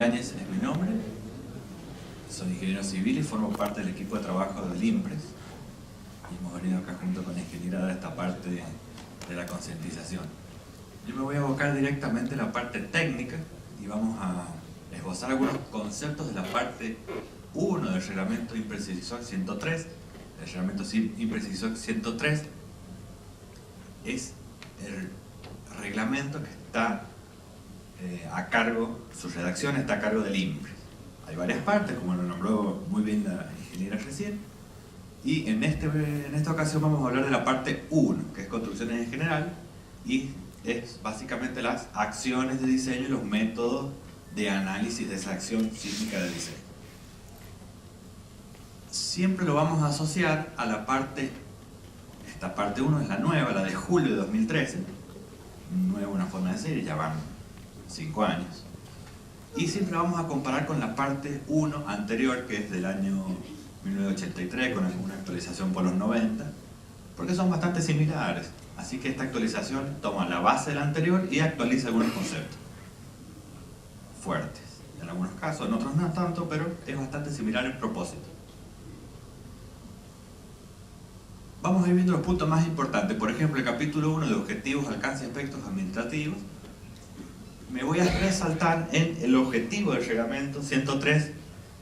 Yáñez es mi nombre, soy ingeniero civil y formo parte del equipo de trabajo del IMPRES. Y hemos venido acá junto con la ingeniera a dar esta parte de la concientización. Yo me voy a abocar directamente a la parte técnica y vamos a esbozar algunos conceptos de la parte 1 del reglamento IMPRES ISOC 103. El reglamento IMPRES ISOC 103 es el reglamento que está a cargo, su redacción está a cargo del IMPRES. Hay varias partes, como lo nombró muy bien la ingeniera recién, y en esta ocasión vamos a hablar de la parte 1, que es construcciones en general, y es básicamente las acciones de diseño y los métodos de análisis de esa acción sísmica de diseño. Siempre lo vamos a asociar a la parte, esta parte 1 es la nueva, la de julio de 2013, nueva una forma de decir, ya van 5 años. Y siempre vamos a comparar con la parte 1 anterior, que es del año 1983, con alguna actualización por los 90, porque son bastante similares. Así que esta actualización toma la base de la anterior y actualiza algunos conceptos fuertes. En algunos casos, en otros no tanto, pero es bastante similar el propósito. Vamos a ir viendo los puntos más importantes. Por ejemplo, el capítulo 1 de objetivos, alcance y aspectos administrativos. Me voy a resaltar en el objetivo del reglamento 103,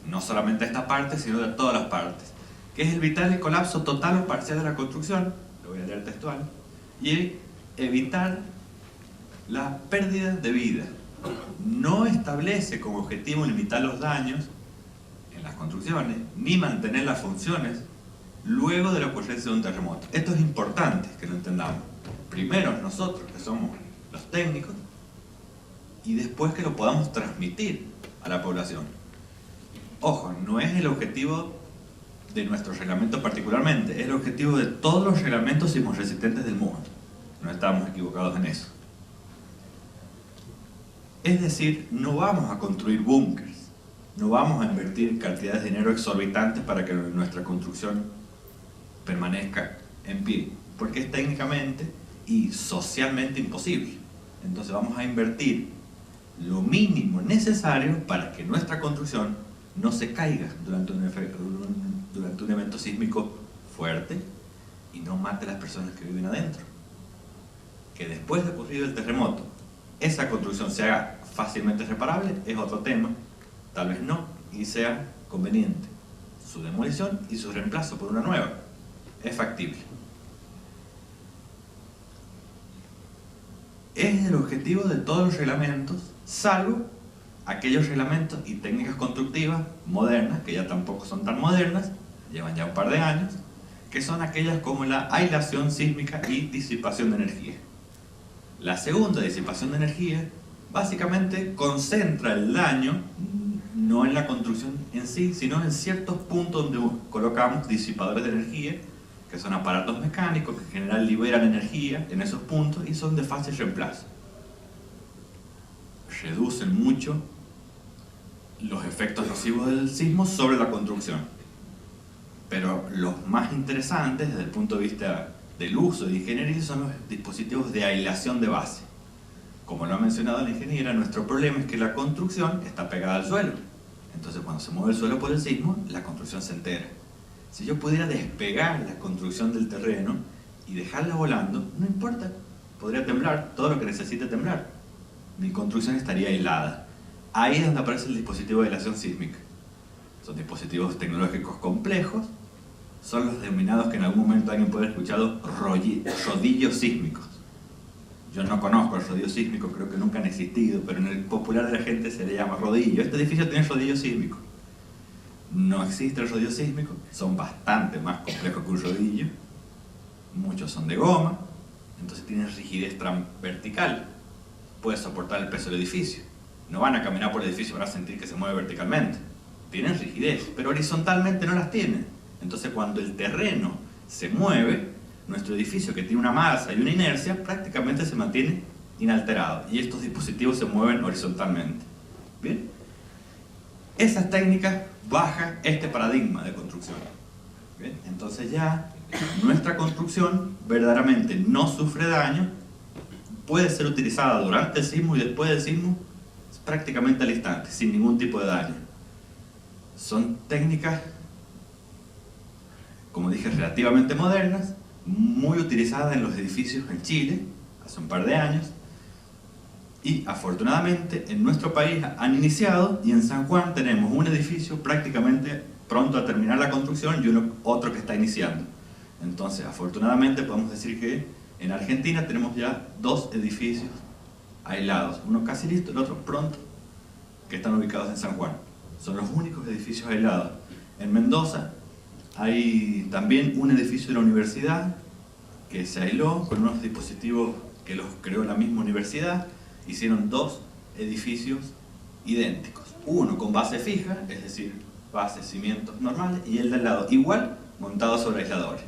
no solamente esta parte, sino de todas las partes, que es evitar el colapso total o parcial de la construcción, lo voy a leer textual, y evitar la pérdida de vida. No establece como objetivo limitar los daños en las construcciones, ni mantener las funciones luego de la ocurrencia de un terremoto. Esto es importante que lo entendamos. Primero nosotros, que somos los técnicos, y después que lo podamos transmitir a la población. Ojo, no es el objetivo de nuestro reglamento particularmente, es el objetivo de todos los reglamentos sismorresistentes del mundo. No estamos equivocados en eso. Es decir, no vamos a construir búnkers, no vamos a invertir cantidades de dinero exorbitantes para que nuestra construcción permanezca en pie, porque es técnicamente y socialmente imposible. Entonces vamos a invertir lo mínimo necesario para que nuestra construcción no se caiga durante un evento sísmico fuerte y no mate a las personas que viven adentro. Que después de ocurrido el terremoto, esa construcción se haga fácilmente reparable es otro tema, tal vez no, y sea conveniente su demolición y su reemplazo por una nueva. Es factible. Es el objetivo de todos los reglamentos, salvo aquellos reglamentos y técnicas constructivas modernas, que ya tampoco son tan modernas, llevan ya un par de años, que son aquellas como la aislación sísmica y disipación de energía. La segunda, disipación de energía, básicamente concentra el daño no en la construcción en sí, sino en ciertos puntos donde colocamos disipadores de energía, que son aparatos mecánicos que en general liberan energía en esos puntos y son de fácil reemplazo. Reducen mucho los efectos nocivos del sismo sobre la construcción. Pero los más interesantes desde el punto de vista del uso de ingeniería son los dispositivos de aislación de base. Como lo ha mencionado la ingeniera, nuestro problema es que la construcción está pegada al suelo. Entonces cuando se mueve el suelo por el sismo, la construcción se entera. Si yo pudiera despegar la construcción del terreno y dejarla volando, no importa, podría temblar todo lo que necesite temblar. Mi construcción estaría aislada. Ahí es donde aparece el dispositivo de aislación sísmica. Son dispositivos tecnológicos complejos, son los denominados que en algún momento alguien puede haber escuchado rodillos sísmicos. Yo no conozco el rodillo sísmico, creo que nunca han existido, pero en el popular de la gente se le llama rodillo. Este edificio tiene rodillo sísmico. No existe el rodillo sísmico, son bastante más complejos que un rodillo. Muchos son de goma, entonces tienen rigidez vertical. Puede soportar el peso del edificio. No van a caminar por el edificio para sentir que se mueve verticalmente. Tienen rigidez, pero horizontalmente no las tienen. Entonces cuando el terreno se mueve, nuestro edificio, que tiene una masa y una inercia, prácticamente se mantiene inalterado. Y estos dispositivos se mueven horizontalmente. ¿Bien? Esas técnicas bajan este paradigma de construcción. ¿Bien? Entonces ya nuestra construcción verdaderamente no sufre daño, puede ser utilizada durante el sismo y después del sismo prácticamente al instante, sin ningún tipo de daño. Son técnicas, como dije, relativamente modernas, muy utilizadas en los edificios en Chile, hace un par de años, y afortunadamente en nuestro país han iniciado, y en San Juan tenemos un edificio prácticamente pronto a terminar la construcción y otro que está iniciando. Entonces, afortunadamente podemos decir que en Argentina tenemos ya 2 edificios aislados, uno casi listo, el otro pronto, que están ubicados en San Juan. Son los únicos edificios aislados. En Mendoza hay también un edificio de la universidad que se aisló con unos dispositivos que los creó la misma universidad. Hicieron 2 edificios idénticos, uno con base fija, es decir, bases, cimientos normales, y el de al lado igual, montado sobre aisladores.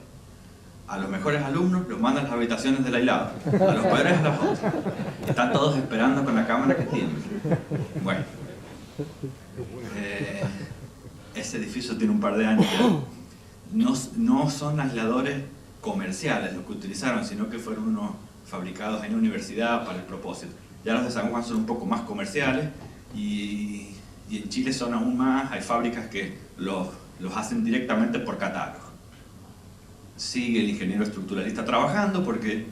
A los mejores alumnos los mandan a las habitaciones del aislado, a los peores a las otras. Están todos esperando con la cámara que tienen. Bueno, ese edificio tiene un par de años. No son aisladores comerciales los que utilizaron, sino que fueron unos fabricados en la universidad para el propósito. Ya los de San Juan son un poco más comerciales y en Chile son aún más. Hay fábricas que los hacen directamente por catálogo. Sigue el ingeniero estructuralista trabajando porque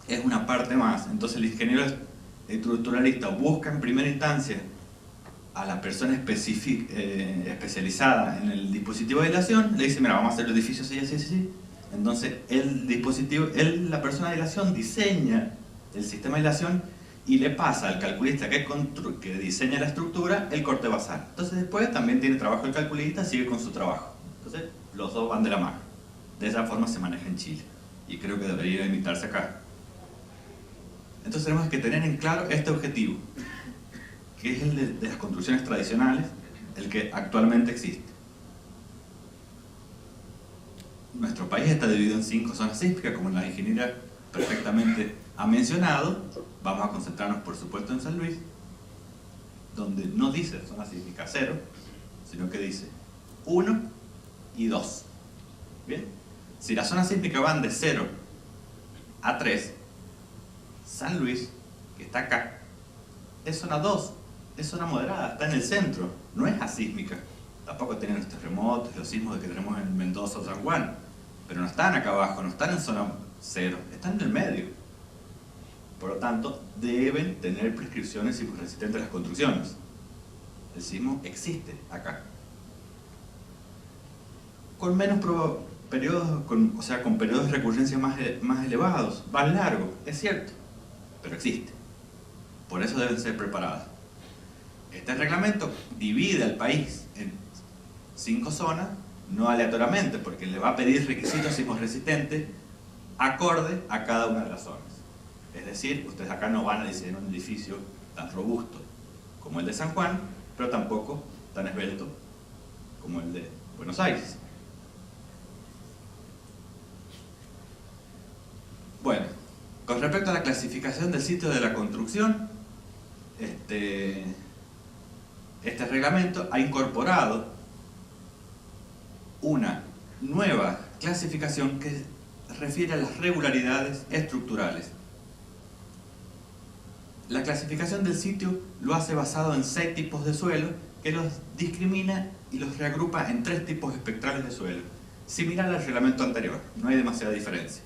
es una parte más. Entonces el ingeniero estructuralista busca en primera instancia a la persona especializada en el dispositivo de aislación, le dice, mira, vamos a hacer el edificio así, así, así. Entonces la persona de aislación diseña el sistema de aislación y le pasa al calculista que diseña la estructura el corte basal. Entonces después también tiene trabajo el calculista, sigue con su trabajo. Entonces los dos van de la mano. De esa forma se maneja en Chile y creo que debería imitarse acá. Entonces tenemos que tener en claro este objetivo, que es el de las construcciones tradicionales, el que actualmente existe. Nuestro país está dividido en 5 zonas sísmicas, como la ingeniera perfectamente ha mencionado. Vamos a concentrarnos, por supuesto, en San Luis, donde no dice zona sísmica 0, sino que dice 1 y 2. ¿Bien? Si las zonas sísmicas van de 0 a 3, San Luis, que está acá, es zona 2, es zona moderada, está en el centro, no es asísmica. Tampoco tienen los terremotos y los sismos que tenemos en Mendoza o San Juan, pero no están acá abajo, no están en zona 0, están en el medio. Por lo tanto, deben tener prescripciones sismoresistentes a las construcciones. El sismo existe acá. Con menos periodos, con periodos de recurrencia más elevados, más largos, es cierto, pero existe. Por eso deben ser preparadas. Este reglamento divide al país en 5 zonas, no aleatoriamente, porque le va a pedir requisitos sismoresistentes acorde a cada una de las zonas. Es decir, ustedes acá no van a diseñar un edificio tan robusto como el de San Juan, pero tampoco tan esbelto como el de Buenos Aires. Bueno, con respecto a la clasificación del sitio de la construcción, este reglamento ha incorporado una nueva clasificación que refiere a las regularidades estructurales. La clasificación del sitio lo hace basado en 6 tipos de suelo que los discrimina y los reagrupa en 3 tipos espectrales de suelo, similar al reglamento anterior, no hay demasiada diferencia.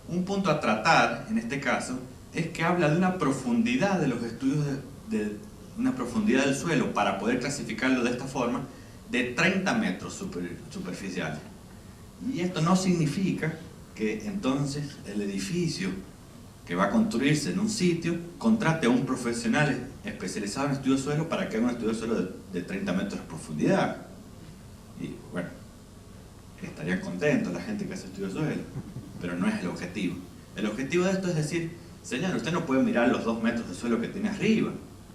Un punto a tratar en este caso es que habla de una profundidad de los estudios de una profundidad del suelo, para poder clasificarlo de esta forma, de 30 metros superficiales. Y esto no significa que entonces el edificio que va a construirse en un sitio contrate a un profesional especializado en estudio de suelo para que haga un estudio de suelo de 30 metros de profundidad. Y bueno, estarían contentos la gente que hace estudio de suelo, pero no es el objetivo. El objetivo de esto es decir, señor, usted no puede mirar los 2 metros de suelo que tiene arriba,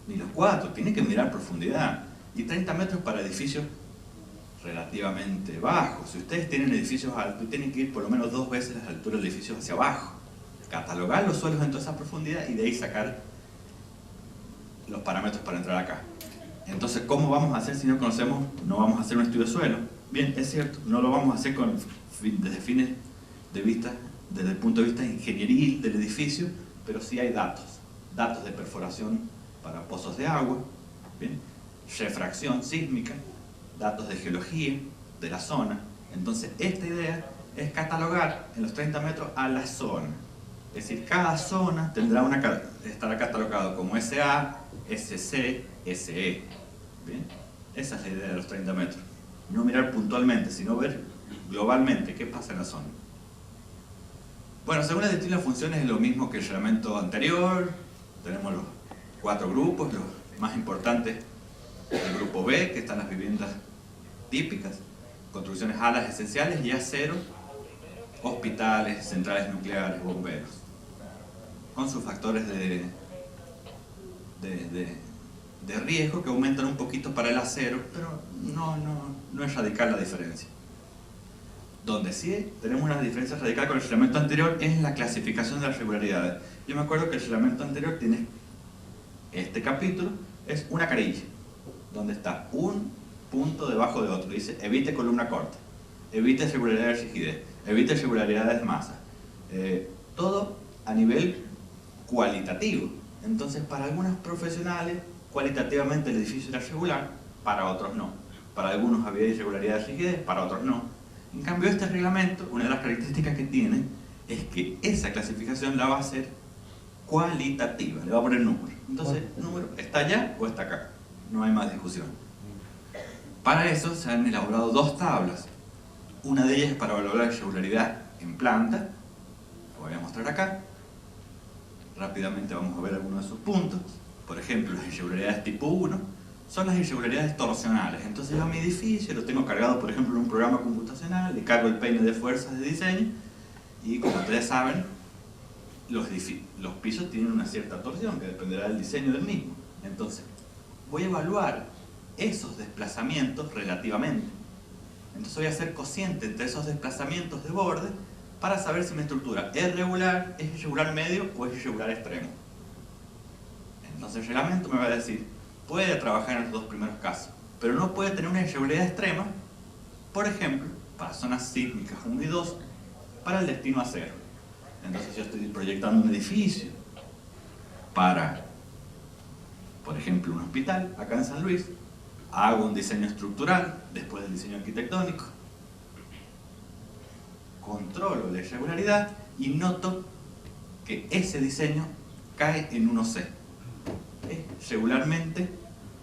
ni los 4, tiene que mirar profundidad. Y 30 metros para edificios relativamente bajos. Si ustedes tienen edificios altos, tienen que ir por lo menos 2 veces la altura del edificio hacia abajo, catalogar los suelos en toda esa profundidad y de ahí sacar los parámetros para entrar acá. Entonces, ¿cómo vamos a hacer si no conocemos? No vamos a hacer un estudio de suelo. Bien, es cierto, no lo vamos a hacer desde el punto de vista ingenieril del edificio, pero sí hay datos de perforación para pozos de agua, ¿bien? Refracción sísmica, datos de geología de la zona. Entonces, esta idea es catalogar en los 30 metros a la zona. Es decir, cada zona estará catalogado como SA, SC, SE. ¿Bien? Esa es la idea de los 30 metros. No mirar puntualmente, sino ver globalmente qué pasa en la zona. Bueno, según las distintas funciones es lo mismo que el reglamento anterior. Tenemos los 4 grupos, los más importantes, el grupo B, que están las viviendas típicas, construcciones A, las esenciales, y A0, hospitales, centrales nucleares, bomberos, con sus factores de riesgo que aumentan un poquito para el A0, pero no es radical la diferencia. Donde sí tenemos una diferencia radical con el reglamento anterior es en la clasificación de las regularidades. Yo me acuerdo que el reglamento anterior tiene este capítulo, es una carilla, donde está un punto debajo de otro. Dice, evite columna corta, evite irregularidades de rigidez, evite irregularidades de masa. Todo a nivel cualitativo. Entonces, para algunos profesionales, cualitativamente el edificio era regular, para otros no. Para algunos había irregularidades de rigidez, para otros no. En cambio, este reglamento, una de las características que tiene, es que esa clasificación la va a hacer cualitativa, le va a poner número. Entonces, el número está allá o está acá. No hay más discusión. Para eso se han elaborado 2 tablas. Una de ellas es para valorar la irregularidad en planta. Lo voy a mostrar acá. Rápidamente vamos a ver algunos de sus puntos. Por ejemplo, las irregularidades tipo 1 son las irregularidades torsionales. Entonces yo a mi edificio lo tengo cargado, por ejemplo, en un programa computacional, le cargo el peine de fuerzas de diseño y, como ustedes saben, los pisos tienen una cierta torsión que dependerá del diseño del mismo. Entonces, voy a evaluar esos desplazamientos relativamente. Entonces voy a hacer cociente entre esos desplazamientos de borde para saber si mi estructura es regular, es irregular medio o es irregular extremo. Entonces el reglamento me va a decir, puede trabajar en los 2 primeros casos, pero no puede tener una irregularidad extrema, por ejemplo, para zonas sísmicas 1 y 2, para el destino A0. Entonces yo estoy proyectando un edificio para, por ejemplo, un hospital acá en San Luis, hago un diseño estructural después del diseño arquitectónico, controlo la irregularidad y noto que ese diseño cae en 1C. Regularmente,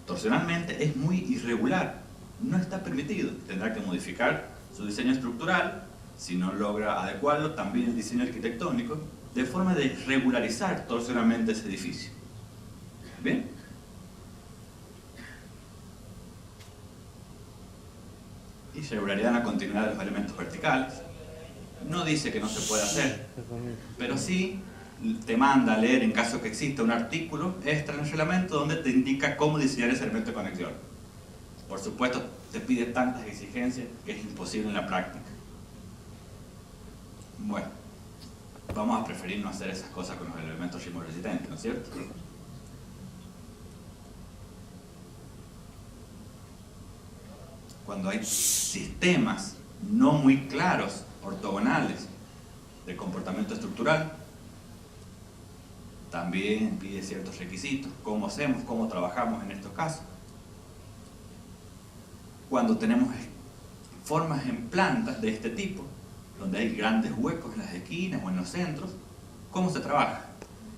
torsionalmente, es muy irregular, no está permitido. Tendrá que modificar su diseño estructural, si no logra adecuarlo, también el diseño arquitectónico, de forma de regularizar torsionalmente ese edificio. ¿Bien? Irregularidad en la continuidad de los elementos verticales. No dice que no se puede hacer, pero sí te manda a leer, en caso que exista un artículo extra en el reglamento donde te indica cómo diseñar ese elemento de conexión. Por supuesto, te pide tantas exigencias que es imposible en la práctica. Bueno, vamos a preferir no hacer esas cosas con los elementos sismoresistentes, ¿no es cierto? Cuando hay sistemas no muy claros, ortogonales, de comportamiento estructural, también pide ciertos requisitos. ¿Cómo hacemos? ¿Cómo trabajamos en estos casos? Cuando tenemos formas en plantas de este tipo, donde hay grandes huecos en las esquinas o en los centros, ¿cómo se trabaja?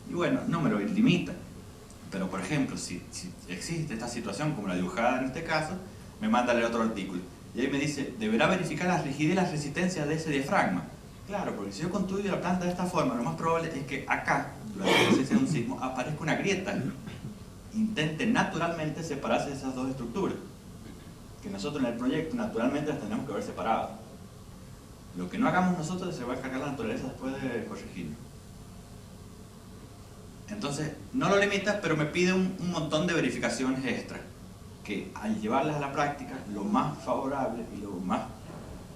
Y bueno, no me lo limita, pero por ejemplo, si existe esta situación como la dibujada en este caso, me manda a leer otro artículo. Y ahí me dice, deberá verificar la rigidez y la resistencia de ese diafragma. Claro, porque si yo construyo la planta de esta forma, lo más probable es que acá, durante la presencia de un sismo, aparezca una grieta. Intente naturalmente separarse de esas 2 estructuras, que nosotros en el proyecto naturalmente las tenemos que ver separadas. Lo que no hagamos nosotros se va a encargar la naturaleza después de corregirlo. Entonces, no lo limita, pero me pide un montón de verificaciones extra, que al llevarlas a la práctica, lo más favorable y lo más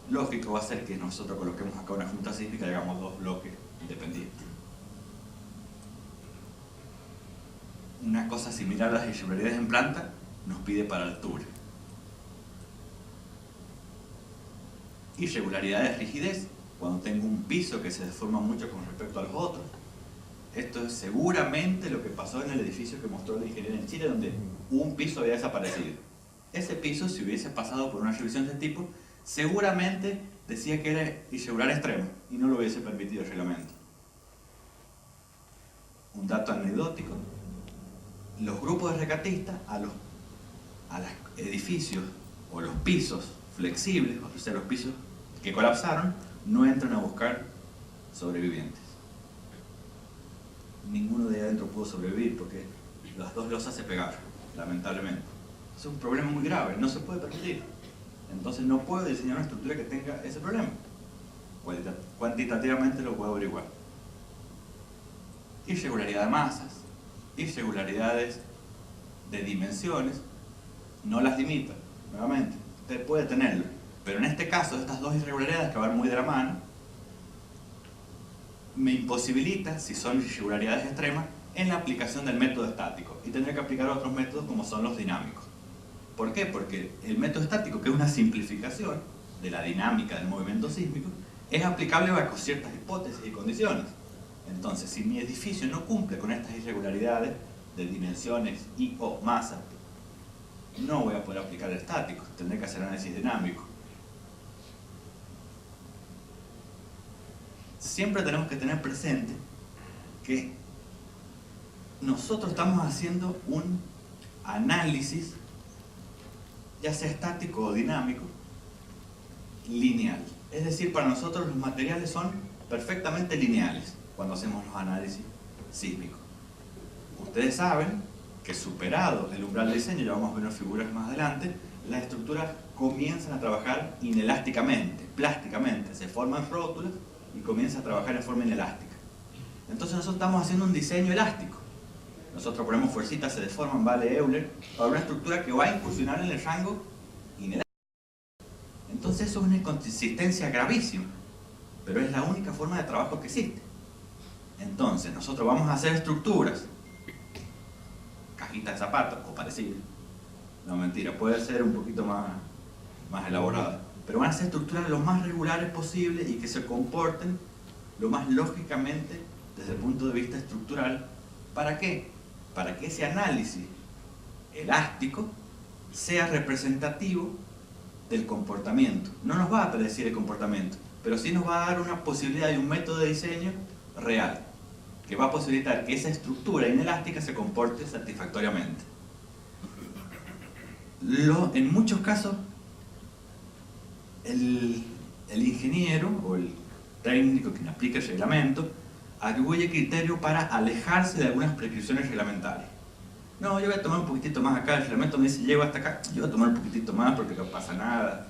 lógico va a ser que nosotros coloquemos acá una junta sísmica y hagamos 2 bloques independientes. Una cosa similar a las irregularidades en planta nos pide para altura. Irregularidades de rigidez, cuando tengo un piso que se deforma mucho con respecto a los otros. Esto es seguramente lo que pasó en el edificio que mostró el ingeniero en Chile, donde un piso había desaparecido. Ese piso, si hubiese pasado por una revisión de este tipo, seguramente decía que era irregular extremo y no lo hubiese permitido el reglamento. Un dato anecdótico: los grupos de recatistas a los edificios o los pisos flexibles, o sea, los pisos que colapsaron, no entran a buscar sobrevivientes. Ninguno de ahí adentro pudo sobrevivir porque las dos losas se pegaron, lamentablemente. Es un problema muy grave, no se puede permitir. Entonces no puedo diseñar una estructura que tenga ese problema. Cuantitativamente lo puedo averiguar. Irregularidad de masas, irregularidades de dimensiones, no las limita, nuevamente. Usted puede tenerlo, pero en este caso estas dos irregularidades que van muy de la mano me imposibilita, si son irregularidades extremas, en la aplicación del método estático, y tendré que aplicar otros métodos como son los dinámicos. ¿Por qué? Porque el método estático, que es una simplificación de la dinámica del movimiento sísmico, es aplicable bajo ciertas hipótesis y condiciones. Entonces, si mi edificio no cumple con estas irregularidades de dimensiones y o masa, no voy a poder aplicar el estático, tendré que hacer análisis dinámico. Siempre tenemos que tener presente que nosotros estamos haciendo un análisis, ya sea estático o dinámico, lineal. Es decir, para nosotros los materiales son perfectamente lineales cuando hacemos los análisis sísmicos. Ustedes saben que, superado el umbral de diseño, ya vamos a ver unas figuras más adelante, las estructuras comienzan a trabajar inelásticamente, plásticamente, se forman rótulas y comienzan a trabajar en forma inelástica. Entonces nosotros estamos haciendo un diseño elástico. Nosotros ponemos fuercitas, se deforman, vale Euler, para una estructura que va a incursionar en el rango inelástico. Entonces eso es una inconsistencia gravísima, pero es la única forma de trabajo que existe. Entonces nosotros vamos a hacer estructuras, cajitas de zapatos o parecidas. No, mentira, puede ser un poquito más elaborada, pero van a ser estructuras lo más regulares posible y que se comporten lo más lógicamente desde el punto de vista estructural. ¿Para qué? Para que ese análisis elástico sea representativo del comportamiento. No nos va a predecir el comportamiento, pero sí nos va a dar una posibilidad de un método de diseño real, que va a posibilitar que esa estructura inelástica se comporte satisfactoriamente. En muchos casos, el ingeniero o el técnico que aplica el reglamento atribuye criterio para alejarse de algunas prescripciones reglamentarias. No, yo voy a tomar un poquitito más acá, el reglamento me dice llego hasta acá, yo voy a tomar un poquitito más porque no pasa nada.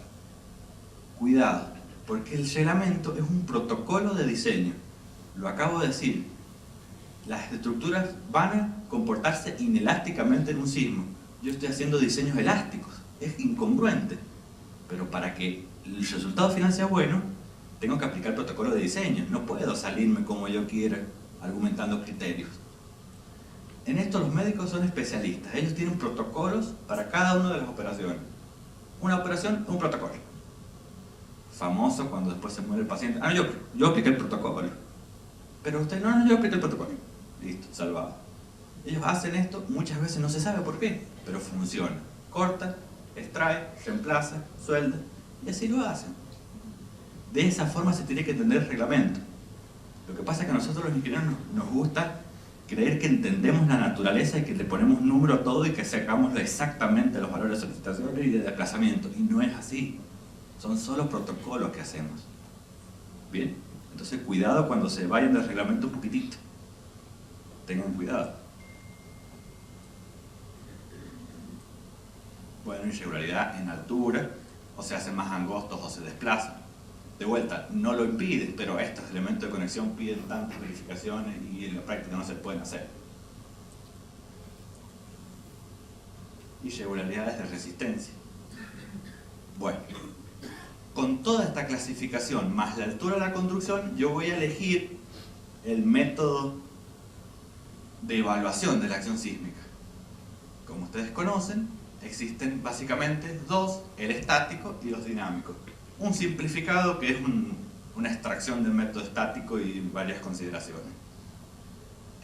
Cuidado, porque el reglamento es un protocolo de diseño. Lo acabo de decir, las estructuras van a comportarse inelásticamente en un sismo. Yo estoy haciendo diseños elásticos, es incongruente, pero para que el resultado final sea bueno, tengo que aplicar protocolo de diseño, no puedo salirme como yo quiera argumentando criterios. En esto los médicos son especialistas, ellos tienen protocolos para cada una de las operaciones. Una operación, un protocolo. Famoso cuando después se muere el paciente. Ah, yo apliqué el protocolo. Pero usted, no, yo apliqué el protocolo. Listo, salvado. Ellos hacen esto, muchas veces no se sabe por qué, pero funciona. Corta, extrae, reemplaza, suelda, y así lo hacen. De esa forma se tiene que entender el reglamento. Lo que pasa es que a nosotros los ingenieros nos gusta creer que entendemos la naturaleza y que le ponemos número a todo y que sacamos exactamente los valores de solicitación y de desplazamiento. Y no es así. Son solo protocolos que hacemos. Bien, entonces cuidado cuando se vayan del reglamento un poquitito. Tengan cuidado. Bueno, irregularidad en altura, o se hacen más angostos o se desplazan. De vuelta, no lo impide, pero estos elementos de conexión piden tantas verificaciones y en la práctica no se pueden hacer. Irregularidades de resistencia. Bueno, con toda esta clasificación más la altura de la construcción, yo voy a elegir el método de evaluación de la acción sísmica. Como ustedes conocen, existen básicamente dos, el estático y los dinámicos. Un simplificado que es una extracción del método estático y varias consideraciones.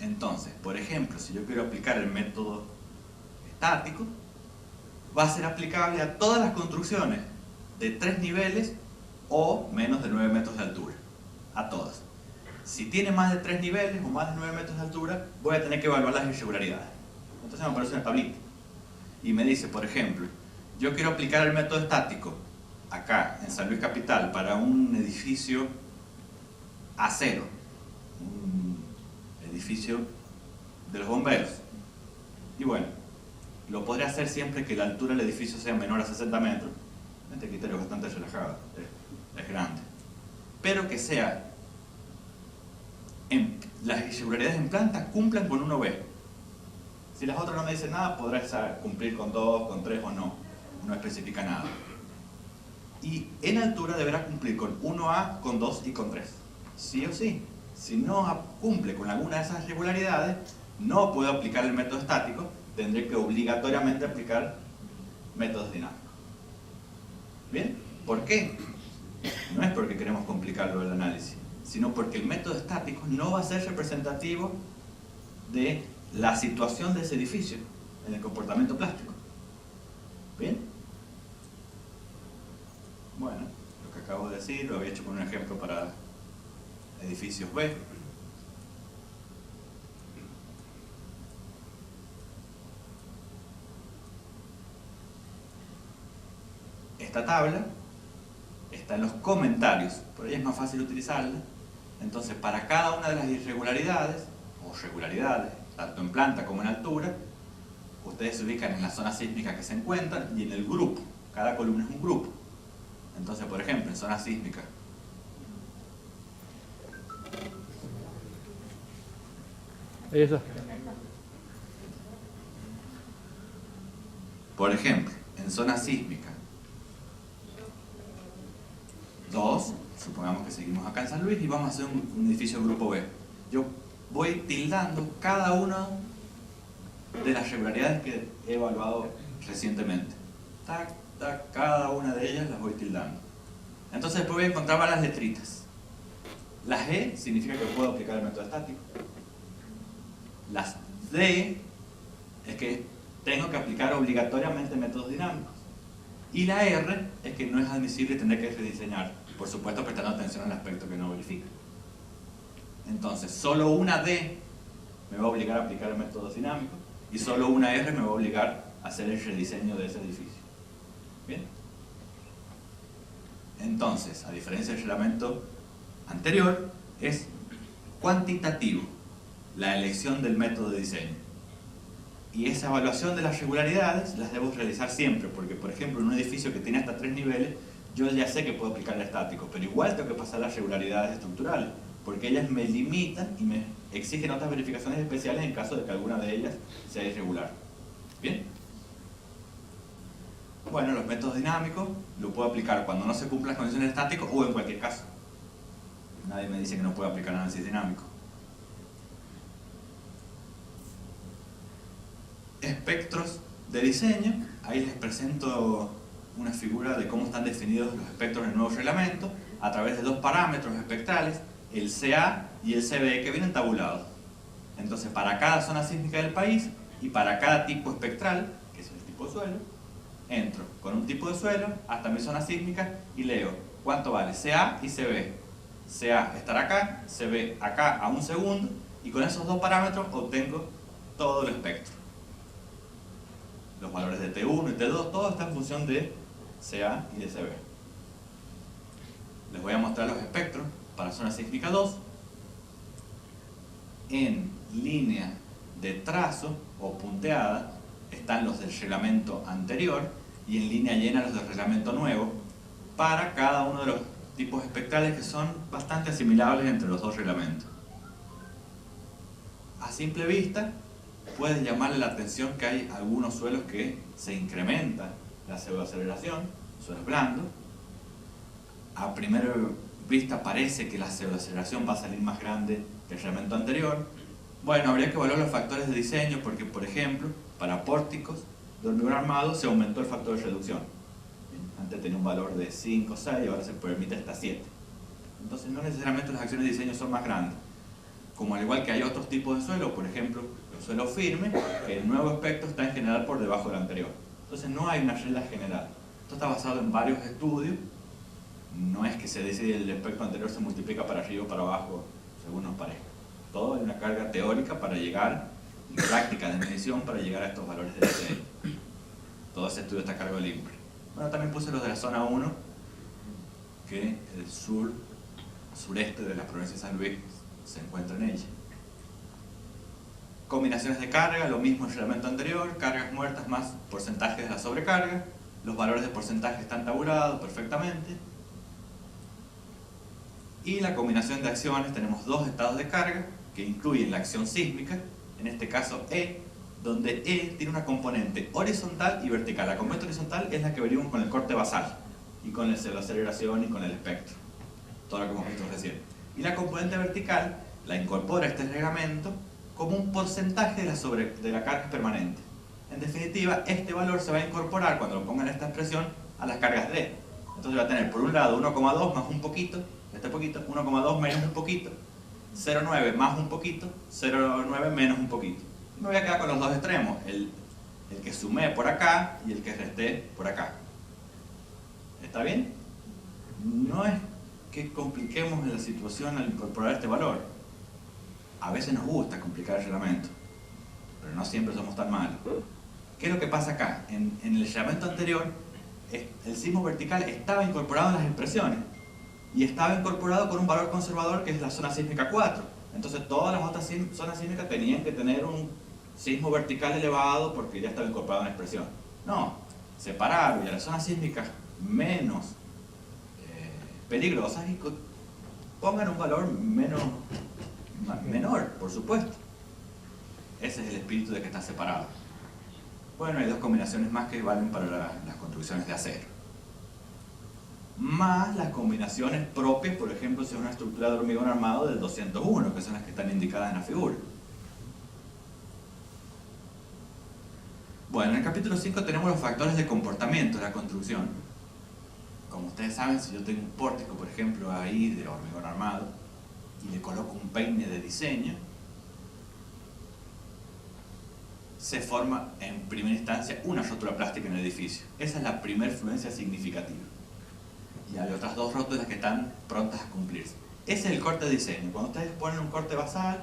Entonces, por ejemplo, si yo quiero aplicar el método estático, va a ser aplicable a todas las construcciones de 3 niveles o menos de 9 metros de altura. A todas. Si tiene más de 3 niveles o más de 9 metros de altura, voy a tener que evaluar las irregularidades. Entonces me aparece una tablita. Y me dice, por ejemplo, yo quiero aplicar el método estático acá, en San Luis Capital, para un edificio A0. Un edificio de los bomberos. Y bueno, lo podré hacer siempre que la altura del edificio sea menor a 60 metros. Este criterio es bastante relajado, es grande. Pero que sea, las irregularidades en planta cumplan con 1B. Si las otras no me dicen nada, podrá cumplir con 2, con 3 o no. No especifica nada. Y en altura deberá cumplir con 1A, con 2 y con 3. Sí o sí. Si no cumple con alguna de esas irregularidades, no puedo aplicar el método estático, tendré que obligatoriamente aplicar métodos dinámicos. ¿Bien? ¿Por qué? No es porque queremos complicarlo el análisis, sino porque el método estático no va a ser representativo de la situación de ese edificio en el comportamiento plástico. ¿Bien? Bueno, lo que acabo de decir lo había hecho con un ejemplo para edificios B. Esta tabla está en los comentarios, por ahí es más fácil utilizarla. Entonces, para cada una de las irregularidades o regularidades, tanto en planta como en altura, ustedes se ubican en la zona sísmica que se encuentran y en el grupo. Cada columna es un grupo. Entonces, por ejemplo, en zona sísmica, Eso. por ejemplo, en zona sísmica 2, supongamos que seguimos acá en San Luis y vamos a hacer un edificio grupo B. Yo voy tildando cada una de las regularidades que he evaluado recientemente. Tac, tac, cada una de ellas las voy tildando. Entonces después voy a encontrar varias letritas. La G significa que puedo aplicar el método estático. Las D es que tengo que aplicar obligatoriamente métodos dinámicos. Y la R es que no es admisible tener que rediseñar, por supuesto prestando atención al aspecto que no verifica. Entonces, solo una D me va a obligar a aplicar el método dinámico y solo una R me va a obligar a hacer el rediseño de ese edificio. ¿Bien? Entonces, a diferencia del reglamento anterior, es cuantitativo la elección del método de diseño. Y esa evaluación de las regularidades las debo realizar siempre, porque por ejemplo en un edificio que tiene hasta 3 niveles, yo ya sé que puedo aplicar el estático, pero igual tengo que pasar las regularidades estructurales, porque ellas me limitan y me exigen otras verificaciones especiales en caso de que alguna de ellas sea irregular. ¿Bien? Bueno, los métodos dinámicos lo puedo aplicar cuando no se cumplan las condiciones estáticas o en cualquier caso. Nadie me dice que no puedo aplicar análisis dinámico. Espectros de diseño, ahí les presento una figura de cómo están definidos los espectros en el nuevo reglamento a través de 2 parámetros espectrales, el CA y el CB, que vienen tabulados. Entonces, para cada zona sísmica del país y para cada tipo espectral, que es el tipo de suelo, entro con un tipo de suelo hasta mi zona sísmica y leo cuánto vale CA y CB. CA estará acá, CB acá a 1 segundo, y con esos 2 parámetros obtengo todo el espectro. Los valores de T1 y T2, todo está en función de CA y de CB. Les voy a mostrar los espectros para zona sísmica 2. En línea de trazo o punteada están los del reglamento anterior y en línea llena los del reglamento nuevo para cada uno de los tipos espectrales que son bastante asimilables entre los 2 reglamentos. A simple vista puede llamarle la atención que hay algunos suelos que se incrementa la pseudoaceleración, suelos blandos. A primera vista parece que la pseudoaceleración va a salir más grande que el reglamento anterior. Bueno, habría que evaluar los factores de diseño porque, por ejemplo, para pórticos de hormigón armado se aumentó el factor de reducción. Antes tenía un valor de 5 o 6 y ahora se permite hasta 7. Entonces no necesariamente las acciones de diseño son más grandes. como al igual que hay otros tipos de suelo, por ejemplo, el suelo firme, que el nuevo aspecto está en general por debajo del anterior. Entonces no hay una regla general. Esto está basado en varios estudios. No es que se decide el aspecto anterior se multiplica para arriba o para abajo, según nos parezca. Todo hay una carga teórica para llegar, y práctica de medición para llegar a estos valores de diseño. Todo ese estudio está a cargo del INPRE. Bueno, también puse los de la zona 1, que el sureste de la provincia de San Luis se encuentra en ella. Combinaciones de carga, lo mismo en el reglamento anterior, cargas muertas más porcentaje de la sobrecarga. Los valores de porcentaje están tabulados perfectamente. Y la combinación de acciones, tenemos dos estados de carga que incluyen la acción sísmica, en este caso E, donde E tiene una componente horizontal y vertical. La componente horizontal es la que venimos con el corte basal y con la aceleración y con el espectro, todo lo que hemos visto recién. Y la componente vertical la incorpora este reglamento como un porcentaje de la carga permanente. En definitiva, este valor se va a incorporar cuando lo pongan en esta expresión a las cargas D. Entonces va a tener por un lado 1,2 más un poquito, 1,2 menos un poquito, 0,9 más un poquito, 0,9 menos un poquito. Y me voy a quedar con los dos extremos, el que sumé por acá y el que resté por acá. ¿Está bien? No es que compliquemos la situación al incorporar este valor. A veces nos gusta complicar el reglamento, pero no siempre somos tan malos. ¿Qué es lo que pasa acá? En el reglamento anterior, el sismo vertical estaba incorporado en las expresiones y estaba incorporado con un valor conservador que es la zona sísmica 4. Entonces todas las otras zonas sísmicas tenían que tener un sismo vertical elevado porque ya estaba incorporado en la expresión. No, separaron y a las zonas sísmicas menos peligrosas y pongan un valor menor, por supuesto. Ese es el espíritu de que está separado. Bueno, hay dos combinaciones más que valen para las construcciones de acero. Más las combinaciones propias, por ejemplo, si es una estructura de hormigón armado del 201, que son las que están indicadas en la figura. Bueno, en el capítulo 5 tenemos los factores de comportamiento de la construcción. Como ustedes saben, si yo tengo un pórtico, por ejemplo, ahí de hormigón armado, y le coloco un peine de diseño, se forma en primera instancia una rótula plástica en el edificio. Esa es la primera influencia significativa. Y hay otras dos rótulas que están prontas a cumplirse. Ese es el corte de diseño. Cuando ustedes ponen un corte basal,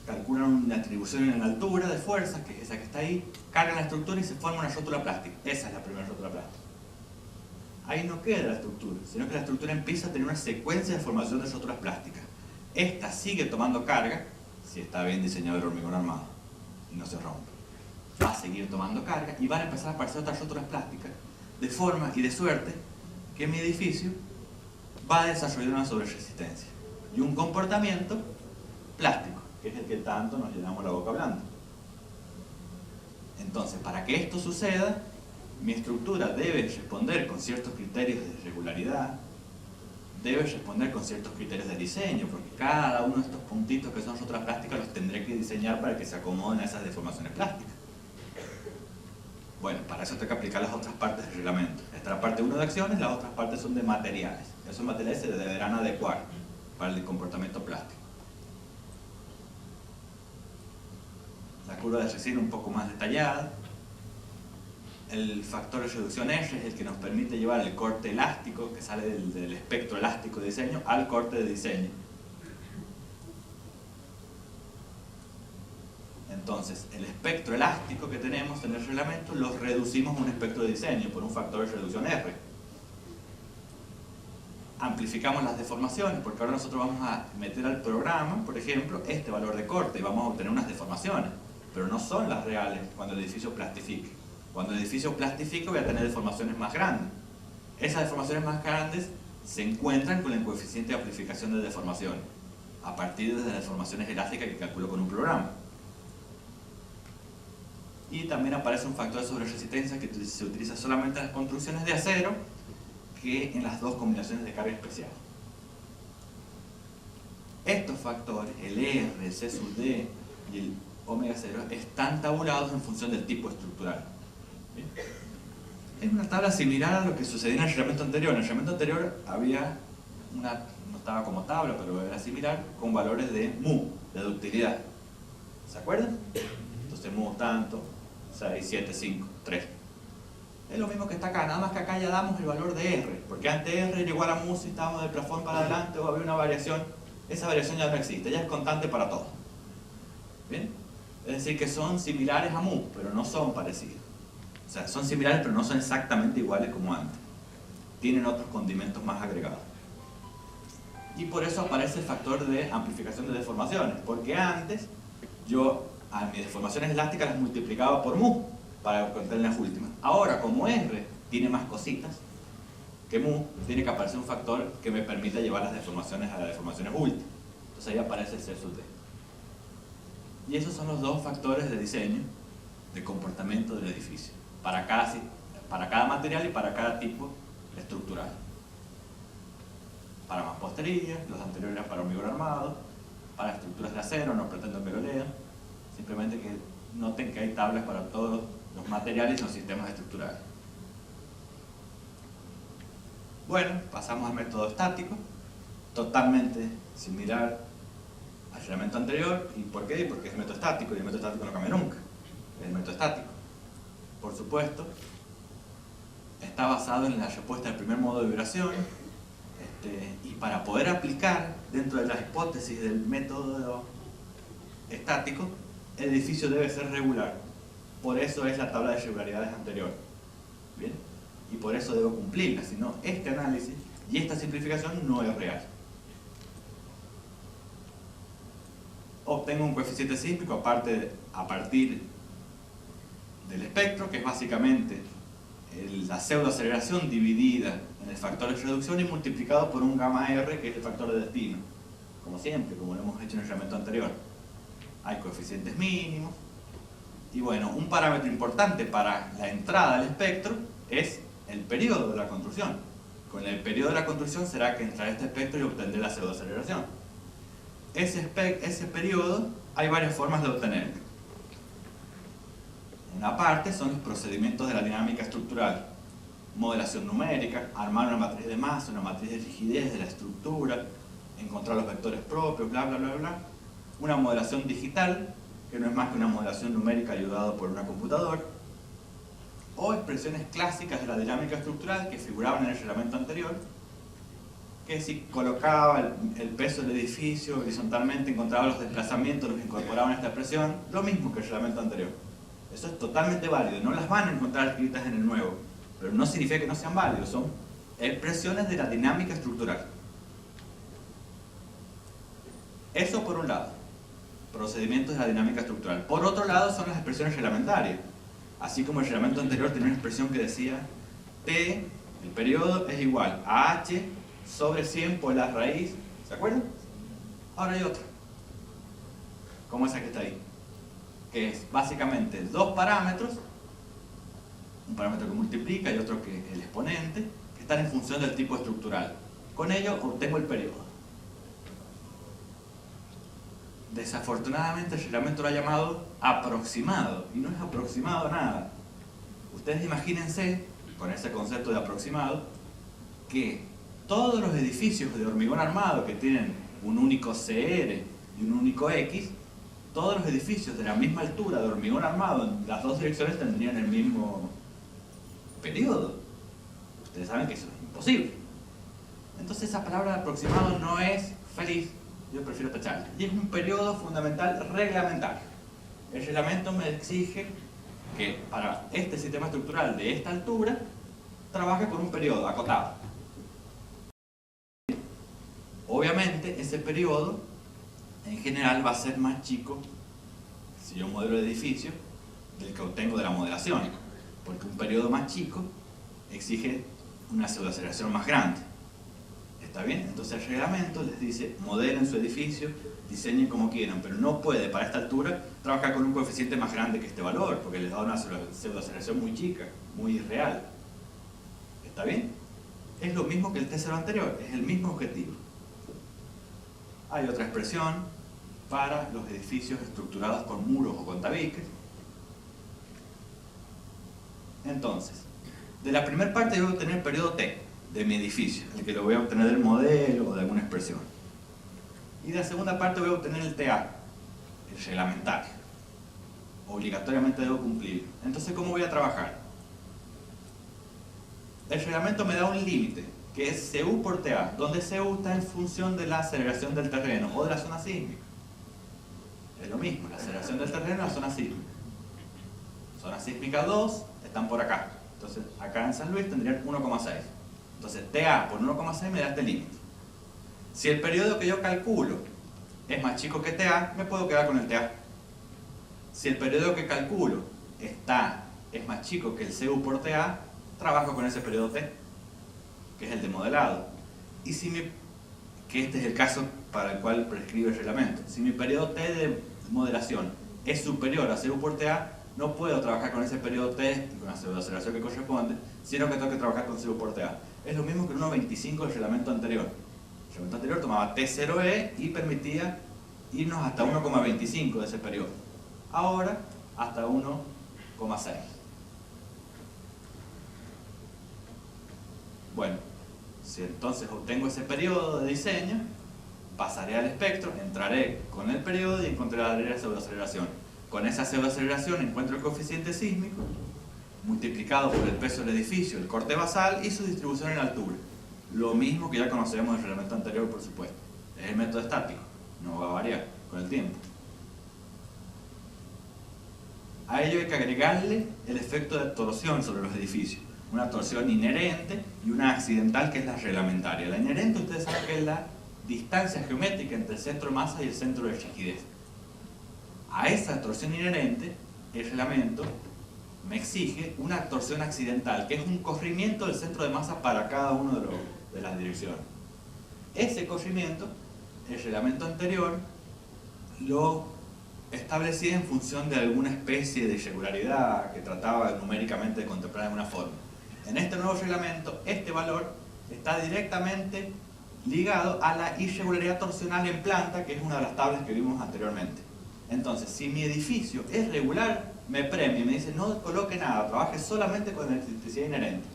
calculan una atribución en altura de fuerza, que es esa que está ahí, cargan la estructura y se forma una rótula plástica. Esa es la primera rótula plástica. Ahí no queda la estructura, sino que la estructura empieza a tener una secuencia de formación de rótulas plásticas. Esta sigue tomando carga, si está bien diseñado el hormigón armado y no se rompe. Va a seguir tomando carga y van a empezar a aparecer otras rótulas plásticas, de forma y de suerte que mi edificio va a desarrollar una sobreresistencia y un comportamiento plástico, que es el que tanto nos llenamos la boca hablando. Entonces, para que esto suceda, mi estructura debe responder con ciertos criterios de regularidad, debe responder con ciertos criterios de diseño, porque cada uno de estos puntitos que son rótulas plásticas los tendré que diseñar para que se acomoden a esas deformaciones plásticas. Bueno, para eso tengo que aplicar las otras partes del reglamento. Esta es la parte 1 de acciones, las otras partes son de materiales. Esos materiales se deberán adecuar para el comportamiento plástico. La curva de resina un poco más detallada. El factor de reducción R es el que nos permite llevar el corte elástico que sale del espectro elástico de diseño al corte de diseño. Entonces, el espectro elástico que tenemos en el reglamento lo reducimos a un espectro de diseño por un factor de reducción R. Amplificamos las deformaciones porque ahora nosotros vamos a meter al programa, por ejemplo, este valor de corte y vamos a obtener unas deformaciones, pero no son las reales cuando el edificio plastifique. Cuando el edificio plastifique voy a tener deformaciones más grandes. Esas deformaciones más grandes se encuentran con el coeficiente de amplificación de deformaciones a partir de las deformaciones elásticas que calculo con un programa. Y también aparece un factor de sobreresistencia que se utiliza solamente en las construcciones de acero que en las dos combinaciones de carga especial. Estos factores, el R, el C sub D y el omega 0, están tabulados en función del tipo estructural. ¿Bien? Es una tabla similar a lo que sucedía en el reglamento anterior. En el reglamento anterior había no estaba como tabla, pero era similar, con valores de mu, de ductilidad. ¿Se acuerdan? Entonces mu tanto, 6, 7, 5, 3. Es lo mismo que está acá, nada más que acá ya damos el valor de R, porque antes R era igual a mu si estábamos del plafón para adelante o había una variación. Esa variación ya no existe, ya es constante para todo. ¿Bien? Es decir, que son similares a mu, pero no son parecidos. O sea, son similares, pero no son exactamente iguales como antes. Tienen otros condimentos más agregados. Y por eso aparece el factor de amplificación de deformaciones, porque antes yo a mis deformaciones elásticas las multiplicaba por mu para obtener las últimas. Ahora, como R tiene más cositas que mu, tiene que aparecer un factor que me permita llevar las deformaciones a las deformaciones últimas. Entonces ahí aparece C sub D. Y esos son los dos factores de diseño, de comportamiento del edificio, para cada material y para cada tipo estructural. Para mampostería, los anteriores para hormigón armado, para estructuras de acero, no pretendo que lo lean, simplemente que noten que hay tablas para todos los materiales y los sistemas estructurales. Bueno, pasamos al método estático, totalmente similar al aislamiento anterior. ¿Y por qué? Porque es el método estático y el método estático no cambia nunca. Es el método estático. Por supuesto, está basado en la respuesta del primer modo de vibración. Y para poder aplicar dentro de las hipótesis del método estático, el edificio debe ser regular. Por eso es la tabla de regularidades anterior. ¿Bien? Y por eso debo cumplirla, si no, este análisis y esta simplificación no es real. Obtengo un coeficiente sísmico a partir del espectro, que es básicamente la pseudoaceleración dividida en el factor de reducción y multiplicado por un gamma R, que es el factor de destino. Como siempre, como lo hemos hecho en el reglamento anterior. Hay coeficientes mínimos. Y bueno, un parámetro importante para la entrada al espectro es el periodo de la construcción. Con el periodo de la construcción será que entraré a este espectro y obtendré la pseudoaceleración. Ese periodo hay varias formas de obtenerlo. Una parte son los procedimientos de la dinámica estructural. Modelación numérica, armar una matriz de masa, una matriz de rigidez de la estructura, encontrar los vectores propios, bla, bla, bla, bla. Una modelación digital, que no es más que una modelación numérica ayudada por una computadora. O expresiones clásicas de la dinámica estructural que figuraban en el reglamento anterior, que si colocaba el peso del edificio horizontalmente, encontraba los desplazamientos, los incorporaba en esta expresión, lo mismo que el reglamento anterior. Eso es totalmente válido, no las van a encontrar escritas en el nuevo, pero no significa que no sean válidos, son expresiones de la dinámica estructural. Eso por un lado, procedimientos de la dinámica estructural. Por otro lado son las expresiones reglamentarias. Así como el reglamento anterior tenía una expresión que decía T, el periodo, es igual a H sobre 100 por la raíz. ¿Se acuerdan? Ahora hay otra, como esa que está ahí, que es básicamente dos parámetros, un parámetro que multiplica y otro que el exponente, que están en función del tipo estructural. Con ello obtengo el periodo. Desafortunadamente el reglamento lo ha llamado aproximado, y no es aproximado a nada. Ustedes imagínense, con ese concepto de aproximado, que todos los edificios de hormigón armado que tienen un único CR y un único X, todos los edificios de la misma altura de hormigón armado en las dos direcciones tendrían el mismo periodo. Ustedes saben que eso es imposible. Entonces esa palabra de aproximado no es feliz, yo prefiero tacharla. Y es un periodo fundamental reglamentario. El reglamento me exige que para este sistema estructural de esta altura trabaje con un periodo acotado. Obviamente ese periodo en general va a ser más chico si yo modelo el edificio del que obtengo de la modelación, porque un periodo más chico exige una pseudoaceleración más grande. ¿Está bien? Entonces el reglamento les dice, modelen su edificio, diseñen como quieran, pero no puede para esta altura trabajar con un coeficiente más grande que este valor, porque les da una pseudoaceleración muy chica, muy irreal. ¿Está bien? Es lo mismo que el T0 anterior, es el mismo objetivo. Hay otra expresión para los edificios estructurados con muros o con tabiques. Entonces, de la primera parte yo voy a tener el periodo T. de mi edificio, el que lo voy a obtener del modelo o de alguna expresión. Y de la segunda parte voy a obtener el TA, el reglamentario. Obligatoriamente debo cumplir. Entonces, ¿cómo voy a trabajar? El reglamento me da un límite, que es CU por TA, donde CU está en función de la aceleración del terreno o de la zona sísmica. Es lo mismo, la aceleración del terreno y la zona sísmica. Zona sísmica 2 están por acá. Entonces, acá en San Luis tendrían 1,6. Entonces, TA por 1,6 me da este límite. Si el periodo que yo calculo es más chico que TA, me puedo quedar con el TA. Si el periodo que calculo es más chico que el CU por TA, trabajo con ese periodo T, que es el de modelado. Y que este es el caso para el cual prescribe el reglamento. Si mi periodo T de modelación es superior a CU por TA, no puedo trabajar con ese periodo T y con la pseudoaceleración que corresponde, sino que tengo que trabajar con CU por TA. Es lo mismo que el 1.25 del reglamento anterior. El reglamento anterior tomaba T0E y permitía irnos hasta 1,25 de ese periodo. Ahora, hasta 1,6. Bueno, si entonces obtengo ese periodo de diseño, pasaré al espectro, entraré con el periodo y encontraré la pseudoaceleración. Con esa pseudoaceleración encuentro el coeficiente sísmico multiplicado por el peso del edificio, el corte basal y su distribución en altura. Lo mismo que ya conocemos del reglamento anterior, por supuesto. Es el método estático, no va a variar con el tiempo. A ello hay que agregarle el efecto de torsión sobre los edificios. Una torsión inherente y una accidental, que es la reglamentaria. La inherente, ustedes saben que es la distancia geométrica entre el centro de masa y el centro de rigidez. A esa torsión inherente, el reglamento me exige una torsión accidental, que es un corrimiento del centro de masa para cada uno de las direcciones. Ese corrimiento, el reglamento anterior lo establecía en función de alguna especie de irregularidad que trataba numéricamente de contemplar de alguna forma. En este nuevo reglamento, este valor está directamente ligado a la irregularidad torsional en planta, que es una de las tablas que vimos anteriormente. Entonces, si mi edificio es regular, me premia y me dice no coloque nada, trabaje solamente con la excentricidad inherente,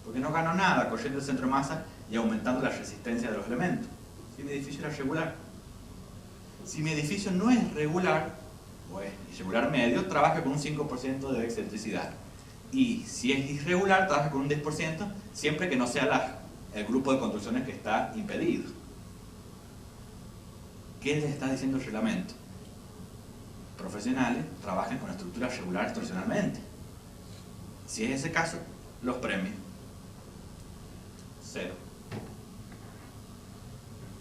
porque no gano nada corriendo el centro de masa y aumentando la resistencia de los elementos. Si mi edificio era regular. Si mi edificio no es regular, o es irregular medio, trabaja con un 5% de excentricidad. Y si es irregular, trabaja con un 10%, siempre que no sea el grupo de construcciones que está impedido. ¿Qué les está diciendo el reglamento? Profesionales trabajen con estructuras regulares torsionalmente. Si es ese caso, los premios 0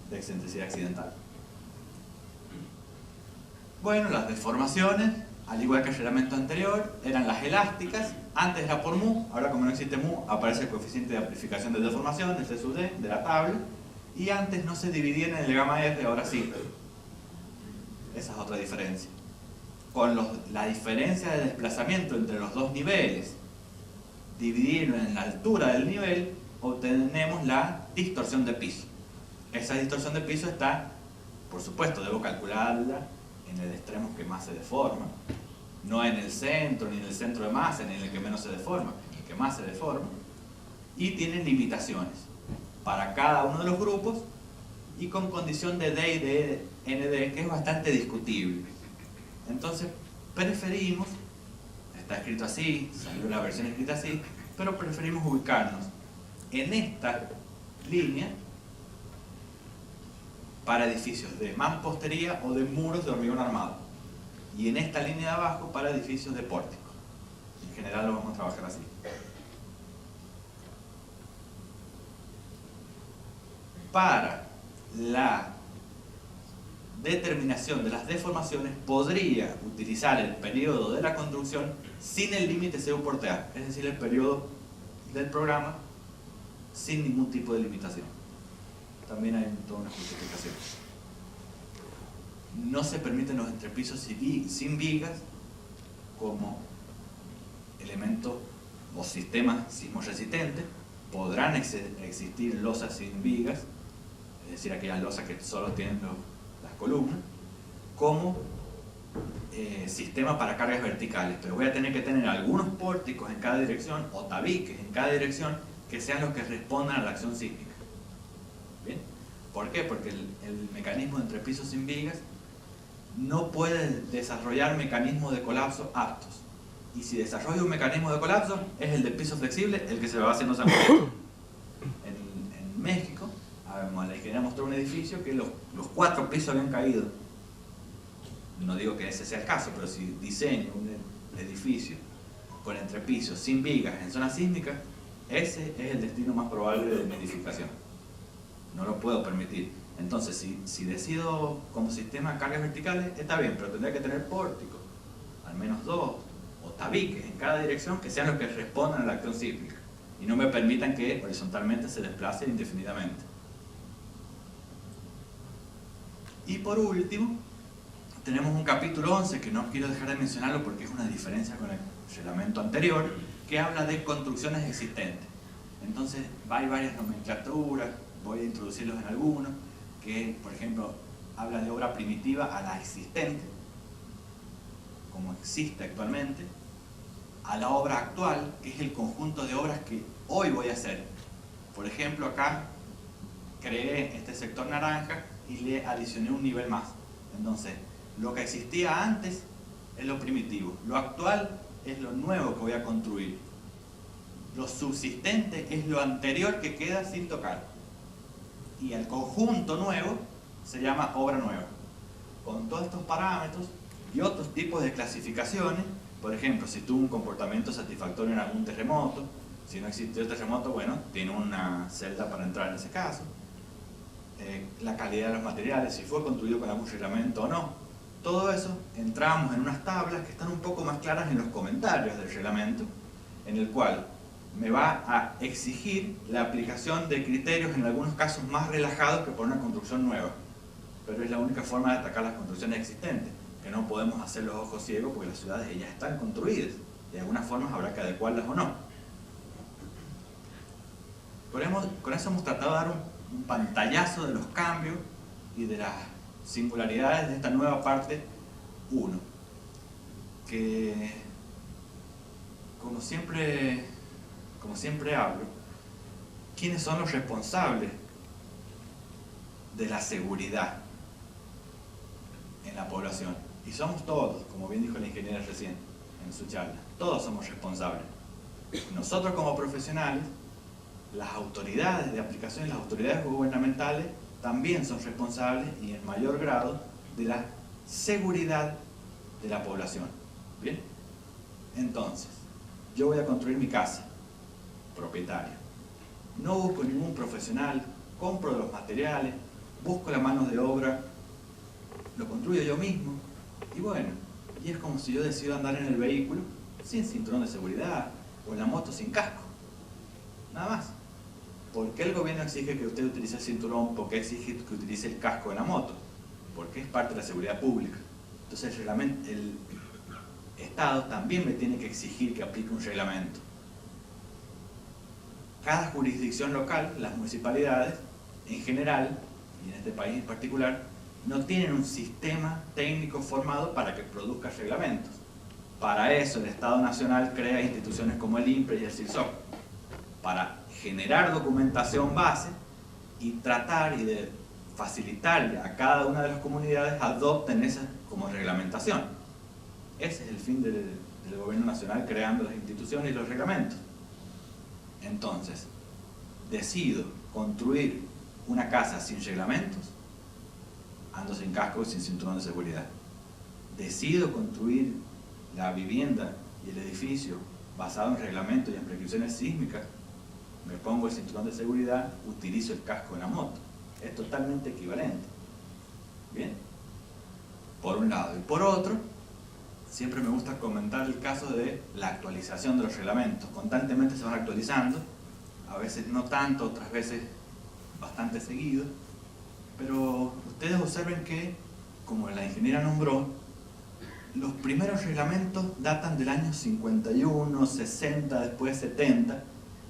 de excentricidad accidental. Bueno, las deformaciones, al igual que el reglamento anterior, eran las elásticas. Antes era por mu, ahora como no existe mu, aparece el coeficiente de amplificación de deformación, el C sub D, de la tabla. Y antes no se dividían en el gamma R, ahora sí. Esa es otra diferencia. Con la diferencia de desplazamiento entre los dos niveles, dividirlo en la altura del nivel, obtenemos la distorsión de piso. Esa distorsión de piso está, por supuesto, debo calcularla en el extremo que más se deforma, no en el centro ni en el centro de masa, ni en el que menos se deforma, el que más se deforma, y tiene limitaciones para cada uno de los grupos y con condición de D y de ND, que es bastante discutible. Entonces preferimos, está escrito así, salió la versión escrita así, pero preferimos ubicarnos en esta línea para edificios de mampostería o de muros de hormigón armado, y en esta línea de abajo para edificios de pórticos. En general lo vamos a trabajar así. Para la determinación de las deformaciones podría utilizar el periodo de la construcción sin el límite CU por TA, es decir, el periodo del programa sin ningún tipo de limitación. También hay toda una justificación. No se permiten los entrepisos sin vigas como elemento o sistema sismoresistente. Podrán existir losas sin vigas, es decir, aquellas losas que solo tienen las columnas, como sistema para cargas verticales, pero voy a tener que tener algunos pórticos en cada dirección o tabiques en cada dirección que sean los que respondan a la acción sísmica. ¿Bien? ¿Por qué? Porque el mecanismo de entrepiso sin vigas no puede desarrollar mecanismos de colapso aptos. Y si desarrolla un mecanismo de colapso, es el del piso flexible el que se va haciendo sangriento. En México, la ingeniera mostró un edificio que los 4 pisos habían caído. No digo que ese sea el caso, pero si diseño un edificio con entrepisos sin vigas en zona sísmica, ese es el destino más probable de mi edificación. No lo puedo permitir. Entonces, si decido como sistema cargas verticales, está bien, pero tendría que tener pórticos, al menos 2, o tabiques en cada dirección, que sean los que respondan a la acción sísmica y no me permitan que horizontalmente se desplacen indefinidamente. Y por último, tenemos un capítulo 11 que no quiero dejar de mencionarlo porque es una diferencia con el reglamento anterior, que habla de construcciones existentes. Entonces hay varias nomenclaturas, voy a introducirlos en algunos, que por ejemplo habla de obra primitiva a la existente, como existe actualmente, a la obra actual, que es el conjunto de obras que hoy voy a hacer. Por ejemplo, acá creé este sector naranja y le adicioné un nivel más. Entonces, lo que existía antes es lo primitivo, lo actual es lo nuevo que voy a construir, lo subsistente es lo anterior que queda sin tocar, y el conjunto nuevo se llama obra nueva. Con todos estos parámetros y otros tipos de clasificaciones, por ejemplo, si tuvo un comportamiento satisfactorio en algún terremoto, si no existió el terremoto, bueno, tiene una celda para entrar en ese caso. La calidad de los materiales, si fue construido con algún reglamento o no. Todo eso entramos en unas tablas que están un poco más claras en los comentarios del reglamento, en el cual me va a exigir la aplicación de criterios en algunos casos más relajados que por una construcción nueva. Pero es la única forma de atacar las construcciones existentes, que no podemos hacer los ojos ciegos porque las ciudades ya están construidas. De algunas formas habrá que adecuarlas o no. Con eso hemos tratado de dar un pantallazo de los cambios y de las singularidades de esta nueva parte 1, que como siempre hablo, ¿quiénes son los responsables de la seguridad en la población? Y somos todos, como bien dijo la ingeniera recién en su charla, todos somos responsables. Nosotros como profesionales, las autoridades de aplicación y las autoridades gubernamentales también son responsables y en mayor grado de la seguridad de la población. ¿Bien? Entonces, yo voy a construir mi casa, propietario. No busco ningún profesional, compro los materiales, busco las manos de obra, lo construyo yo mismo. Y bueno, y es como si yo decido andar en el vehículo sin cinturón de seguridad o en la moto sin casco. Nada más. ¿Por qué el gobierno exige que usted utilice el cinturón? ¿Por qué exige que utilice el casco en la moto? Porque es parte de la seguridad pública. Entonces el Estado también me tiene que exigir que aplique un reglamento. Cada jurisdicción local, las municipalidades en general, y en este país en particular, no tienen un sistema técnico formado para que produzca reglamentos. Para eso el Estado Nacional crea instituciones como el INPRE y el CIRSOC, para generar documentación base y tratar y de facilitarle a cada una de las comunidades adopten esa como reglamentación. Ese es el fin del gobierno nacional, creando las instituciones y los reglamentos. Entonces, decido construir una casa sin reglamentos, ando sin casco y sin cinturón de seguridad. Decido construir la vivienda y el edificio basado en reglamentos y en prescripciones sísmicas, me pongo el cinturón de seguridad, utilizo el casco en la moto. Es totalmente equivalente. ¿Bien? Por un lado. Y por otro, siempre me gusta comentar el caso de la actualización de los reglamentos. Constantemente se van actualizando, a veces no tanto, otras veces bastante seguido. Pero ustedes observen que, como la ingeniera nombró, los primeros reglamentos datan del año 51, 60, después 70.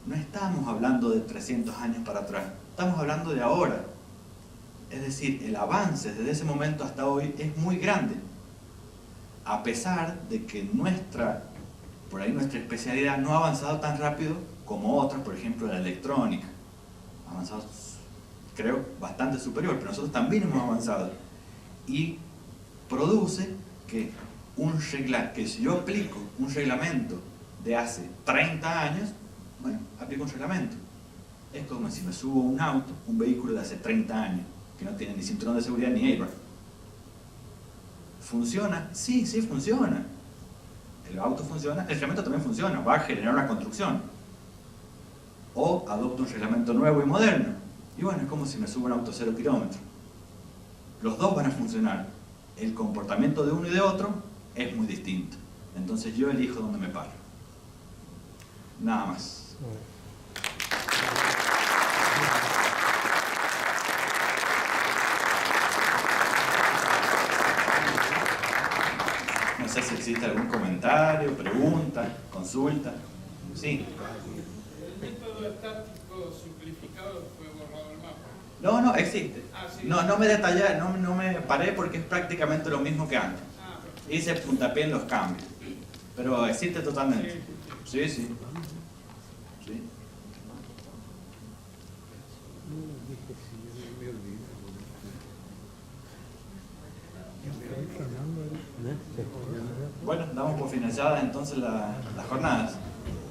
No estamos hablando de 300 años para atrás, estamos hablando de ahora. Es decir, el avance desde ese momento hasta hoy es muy grande. A pesar de que nuestra por ahí nuestra especialidad no ha avanzado tan rápido como otras, por ejemplo la electrónica. Ha avanzado, creo, bastante superior, pero nosotros también hemos avanzado. Y produce que que si yo aplico un reglamento de hace 30 años, bueno, aplico un reglamento. Es como si me subo a un auto, un vehículo de hace 30 años, que no tiene ni cinturón de seguridad ni airbag. ¿Funciona? Sí, sí funciona. El auto funciona, el reglamento también funciona, va a generar una construcción. O adopto un reglamento nuevo y moderno. Y bueno, es como si me subo a un auto 0 kilómetros. Los dos van a funcionar. El comportamiento de uno y de otro es muy distinto. Entonces yo elijo dónde me paro. Nada más. No sé si existe algún comentario, pregunta, consulta. Sí. El método estático simplificado fue borrado del mapa. No, no, existe. Sí. No me detallé, no me paré porque es prácticamente lo mismo que antes. Hice puntapié en los cambios. Pero existe totalmente. Sí, sí. Sí. Bueno, damos por finalizadas entonces las jornadas.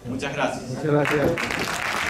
Muchas gracias. Muchas gracias.